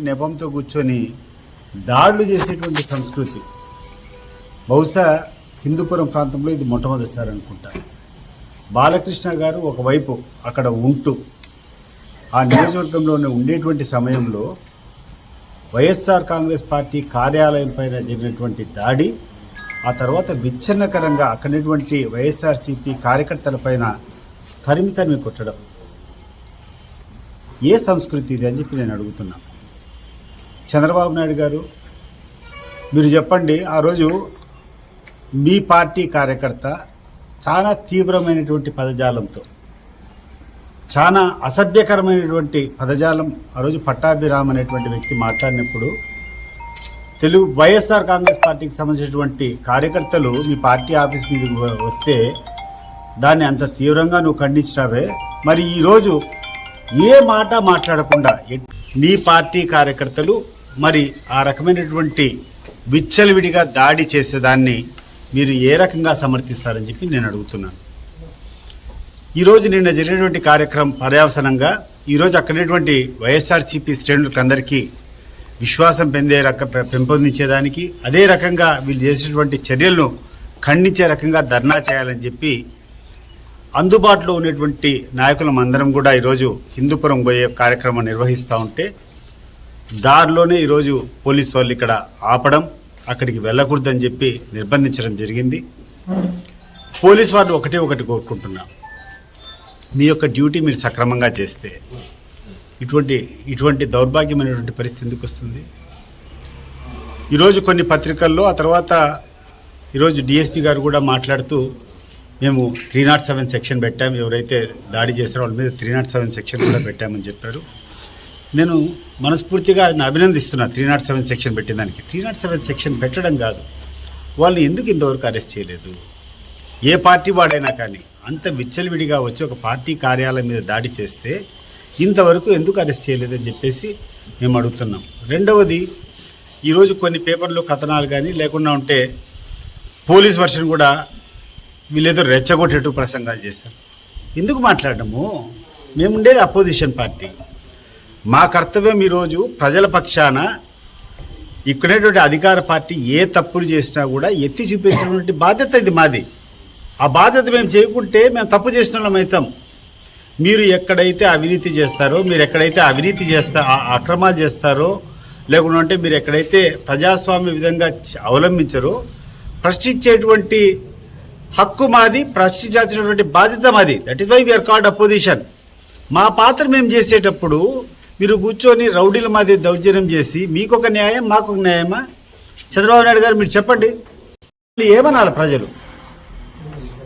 నెపంతో కూర్చొని దాడులు చేసేటువంటి సంస్కృతి బహుశా హిందూపురం ప్రాంతంలో ఇది మొట్టమొదటిసారి అనుకుంటా. బాలకృష్ణ గారు ఒకవైపు అక్కడ ఉంటూ ఆ నియోజకవర్గంలోనే ఉండేటువంటి సమయంలో వైఎస్ఆర్ కాంగ్రెస్ పార్టీ కార్యాలయం పైన జరిగినటువంటి దాడి, ఆ తర్వాత విచ్ఛిన్నకరంగా అక్కడటువంటి వైఎస్ఆర్సీపీ కార్యకర్తలపైన తరిమి కొట్టడం ఏ సంస్కృతి ఇది అని చెప్పి నేను అడుగుతున్నా. చంద్రబాబు నాయుడు గారు, మీరు చెప్పండి, ఆ రోజు మీ పార్టీ కార్యకర్త చాలా తీవ్రమైనటువంటి పదజాలంతో, చాలా అసభ్యకరమైనటువంటి పదజాలం ఆ రోజు పట్టాభిరామ్ అనేటువంటి వ్యక్తి మాట్లాడినప్పుడు వైఎస్ఆర్ కాంగ్రెస్ పార్టీకి సంబంధించినటువంటి కార్యకర్తలు మీ పార్టీ ఆఫీస్ మీదకి వస్తే దాన్ని అంత తీవ్రంగా నువ్వు ఖండించినావే, మరి ఈరోజు ఏ మాట మాట్లాడకుండా మీ పార్టీ కార్యకర్తలు మరి ఆ రకమైనటువంటి విచ్చలవిడిగా దాడి చేసేదాన్ని మీరు ఏ రకంగా సమర్థిస్తారని చెప్పి నేను అడుగుతున్నాను. ఈరోజు నిన్న జరిగినటువంటి కార్యక్రమం పర్యవసనంగా ఈరోజు అక్కడటువంటి వైఎస్ఆర్సీపీ శ్రేణులకు అందరికీ విశ్వాసం పెంపొందించేదానికి, అదే రకంగా వీళ్ళు చేసేటువంటి చర్యలను ఖండించే రకంగా ధర్నా చేయాలని చెప్పి అందుబాటులో ఉన్నటువంటి నాయకులం అందరం కూడా ఈరోజు హిందూపురం పోయే కార్యక్రమం నిర్వహిస్తూ ఉంటే దారిలోనే ఈరోజు పోలీసు వాళ్ళు ఇక్కడ ఆపడం, అక్కడికి వెళ్ళకూడదని చెప్పి నిర్బంధించడం జరిగింది. పోలీసు వాళ్ళు ఒకటి కోరుకుంటున్నా, మీ యొక్క డ్యూటీ మీరు సక్రమంగా చేస్తే ఇటువంటి దౌర్భాగ్యమైనటువంటి పరిస్థితి ఎందుకు వస్తుంది? ఈరోజు కొన్ని పత్రికల్లో, ఆ తర్వాత ఈరోజు డిఎస్పీ గారు కూడా మాట్లాడుతూ మేము 307 సెక్షన్ పెట్టాము, ఎవరైతే దాడి చేస్తారో వాళ్ళ మీద 307 సెక్షన్ కూడా పెట్టామని చెప్పారు. నేను మనస్ఫూర్తిగా ఆయన అభినందిస్తున్నా 307 సెక్షన్ పెట్టేదానికి. 307 సెక్షన్ పెట్టడం కాదు, వాళ్ళని ఎందుకు ఇంతవరకు అరెస్ట్ చేయలేదు? ఏ పార్టీ వాడైనా కానీ అంత విచ్చలవిడిగా వచ్చి ఒక పార్టీ కార్యాలయం మీద దాడి చేస్తే ఇంతవరకు ఎందుకు అరెస్ట్ చేయలేదని చెప్పేసి మేము అడుగుతున్నాం. రెండవది, ఈరోజు కొన్ని పేపర్లు కథనాలు కానీ లేకుండా ఉంటే పోలీస్ వర్షన్ కూడా వీళ్ళేదో రెచ్చగొట్టేట్టు ప్రసంగాలు చేస్తారు. ఎందుకు మాట్లాడము? మేముండేది అపోజిషన్ పార్టీ. మా కర్తవ్యం ఈరోజు ప్రజల పక్షాన ఇక్కడేటువంటి అధికార పార్టీ ఏ తప్పులు చేసినా కూడా ఎత్తి చూపించినటువంటి బాధ్యత ఇది మాది. ఆ బాధ్యత మేము చేయకుంటే మేము తప్పు చేసిన వాళ్ళం అవుతాం. మీరు ఎక్కడైతే అవినీతి చేస్తారో, మీరు ఎక్కడైతే అక్రమాలు చేస్తారో, లేకుండా అంటే మీరు ఎక్కడైతే ప్రజాస్వామ్య విధంగా అవలంబించరో ప్రశ్నించేటువంటి హక్కు మాది, ప్రశ్నించాల్సినటువంటి బాధ్యత మాది. That is why we are called opposition. మా పాత్ర మేము చేసేటప్పుడు మీరు కూర్చొని రౌడీల మాది దౌర్జన్యం చేసి మీకొక న్యాయం మాకొక న్యాయమా? చంద్రబాబు నాయుడు గారు మీరు చెప్పండి, ఏమనాలి ప్రజలు?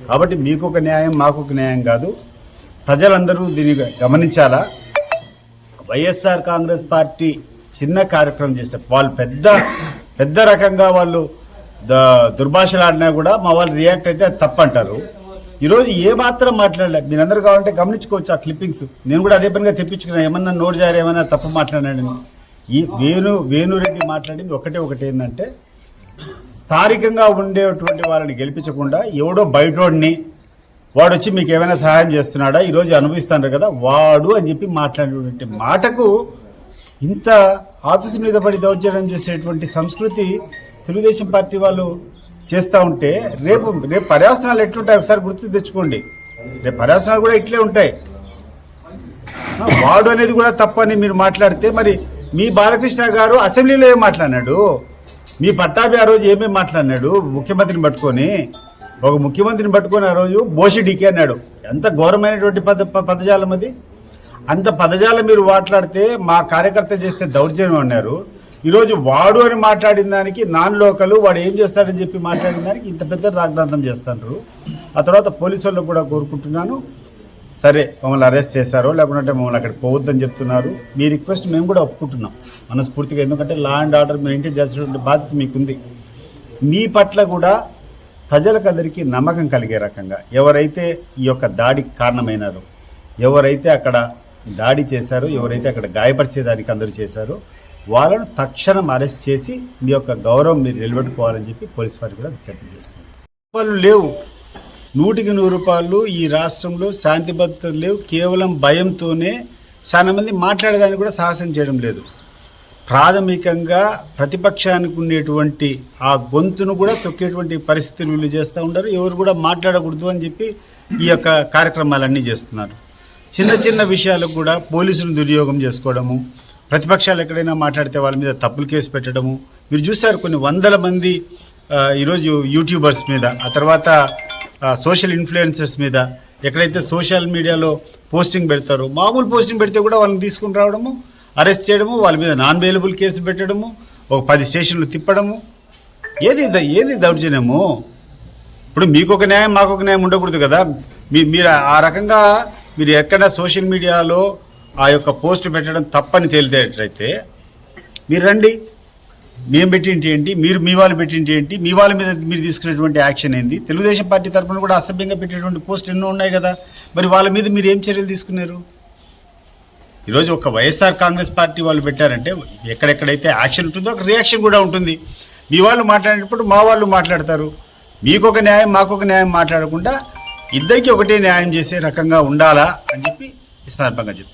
కాబట్టి మీకొక న్యాయం మాకొక న్యాయం కాదు, ప్రజలందరూ దీన్ని గమనించాలా. వైఎస్ఆర్ కాంగ్రెస్ పార్టీ చిన్న కార్యక్రమం చేస్తే వాళ్ళు పెద్ద రకంగా వాళ్ళు దుర్భాషలు ఆడినా కూడా మా వాళ్ళు రియాక్ట్ అయితే అది తప్పంటారు. ఈరోజు ఏమాత్రం మాట్లాడలేదు. మీరందరూ కావాలంటే గమనించుకోవచ్చు ఆ క్లిప్పింగ్స్. నేను కూడా అదే పనిగా తెప్పించుకున్నాను, ఏమన్నా నోటు జారి ఏమన్నా తప్పు మాట్లాడాడని. ఈ వేణురెడ్డి మాట్లాడింది ఒకటి ఏంటంటే, స్థానికంగా ఉండేటువంటి వాళ్ళని గెలిపించకుండా ఎవడో బయటోడిని వాడు వచ్చి మీకు ఏమైనా సహాయం చేస్తున్నాడా, ఈరోజు అనుభవిస్తున్నారు కదా వాడు అని చెప్పి మాట్లాడేటువంటి మాటకు ఇంత ఆఫీసు మీద పడి దౌర్జన్యం చేసేటువంటి సంస్కృతి తెలుగుదేశం పార్టీ వాళ్ళు చేస్తూ ఉంటే రేపు పర్యవసనాలు ఎట్లుంటాయి ఒకసారి గుర్తు తెచ్చుకోండి. రేపు పర్యవసనాలు కూడా ఇట్లే ఉంటాయి. వాడు అనేది కూడా తప్పని మీరు మాట్లాడితే మరి మీ బాలకృష్ణ గారు అసెంబ్లీలో ఏం మాట్లాడినాడు? మీ పట్టాభి ఆ రోజు ఏమేమి మాట్లాడినాడు? ముఖ్యమంత్రిని పట్టుకొని ఆ రోజు బోషిడీకి అన్నాడు. ఎంత ఘోరమైనటువంటి పదజాలం అది. అంత పదజాలం మీరు మాట్లాడితే మా కార్యకర్త చేస్తే దౌర్జన్యం అన్నారు. ఈరోజు వాడు అని మాట్లాడిన దానికి నాన్ లోకలు వాడు ఏం చేస్తాడని చెప్పి మాట్లాడిన దానికి ఇంత పెద్ద రాగదాంతం చేస్తున్నారు. ఆ తర్వాత పోలీసు వాళ్ళకు కూడా కోరుకుంటున్నాను, సరే మమ్మల్ని అరెస్ట్ చేశారో లేకుంటే మమ్మల్ని అక్కడికి పోవద్దని చెప్తున్నారు. మీ రిక్వెస్ట్ మేము కూడా ఒప్పుకుంటున్నాం మనస్ఫూర్తిగా. ఎందుకంటే లా అండ్ ఆర్డర్ మెయింటైన్ చేసేటువంటి బాధ్యత మీకుంది. మీ పట్ల కూడా ప్రజలకందరికీ నమ్మకం కలిగే రకంగా ఎవరైతే ఈ యొక్క దాడికి కారణమైనారో, ఎవరైతే అక్కడ దాడి చేశారో, ఎవరైతే అక్కడ గాయపరిచేదానికి అందరూ చేశారో వాళ్ళను తక్షణం అరెస్ట్ చేసి మీ యొక్క గౌరవం మీరు నిలబెట్టుకోవాలని చెప్పి పోలీసు వారికి కూడా విజ్ఞప్తి చేస్తున్నారు. వాళ్ళు లేవు, 100% ఈ రాష్ట్రంలో శాంతి భద్రతలు లేవు. కేవలం భయంతోనే చాలా మంది మాట్లాడేదానికి కూడా సాహసం చేయడం లేదు. ప్రాథమికంగా ప్రతిపక్షానికి ఉండేటువంటి ఆ గొంతును కూడా తొక్కేటువంటి పరిస్థితులు వీళ్ళు చేస్తూ ఉంటారు. ఎవరు కూడా మాట్లాడకూడదు అని చెప్పి ఈ యొక్క కార్యక్రమాలన్నీ చేస్తున్నారు. చిన్న చిన్న విషయాలకు కూడా పోలీసులను దుర్యోగం చేసుకోవడము, ప్రతిపక్షాలు ఎక్కడైనా మాట్లాడితే వాళ్ళ మీద తప్పులు కేసు పెట్టడము. మీరు చూశారు కొన్ని వందల మంది ఈరోజు యూట్యూబర్స్ మీద, ఆ తర్వాత సోషల్ ఇన్ఫ్లుయెన్సర్స్ మీద ఎక్కడైతే సోషల్ మీడియాలో పోస్టింగ్ పెడతారో, మామూలు పోస్టింగ్ పెడితే కూడా వాళ్ళని తీసుకుని రావడము, అరెస్ట్ చేయడము, వాళ్ళ మీద నాన్ బెయిలబుల్ కేసులు పెట్టడము, ఒక 10 స్టేషన్లు తిప్పడము. ఏది దౌర్జన్యము? ఇప్పుడు మీకొక న్యాయం మాకొక న్యాయం ఉండకూడదు కదా. మీరు ఆ రకంగా మీరు ఎక్కడ సోషల్ మీడియాలో ఆ యొక్క పోస్ట్ పెట్టడం తప్పని తేలితేటైతే మీరు రండి, మేము పెట్టింటి ఏంటి, మీరు మీ వాళ్ళు పెట్టింటి ఏంటి, మీ వాళ్ళ మీద మీరు తీసుకునేటువంటి యాక్షన్ ఏంటి? తెలుగుదేశం పార్టీ తరఫున కూడా అసభ్యంగా పెట్టేటువంటి పోస్ట్ ఎన్నో ఉన్నాయి కదా, మరి వాళ్ళ మీద మీరు ఏం చర్యలు తీసుకున్నారు? ఈరోజు ఒక వైఎస్ఆర్ కాంగ్రెస్ పార్టీ వాళ్ళు పెట్టారంటే ఎక్కడెక్కడైతే యాక్షన్ ఉంటుందో అక్కడ రియాక్షన్ కూడా ఉంటుంది. మీ వాళ్ళు మాట్లాడేటప్పుడు మా వాళ్ళు మాట్లాడతారు. మీకొక న్యాయం మాకొక న్యాయం మాట్లాడకుండా ఇద్దరికి ఒకటే న్యాయం చేసే రకంగా ఉండాలా అని చెప్పి ఈ సందర్భంగా చెప్తాను.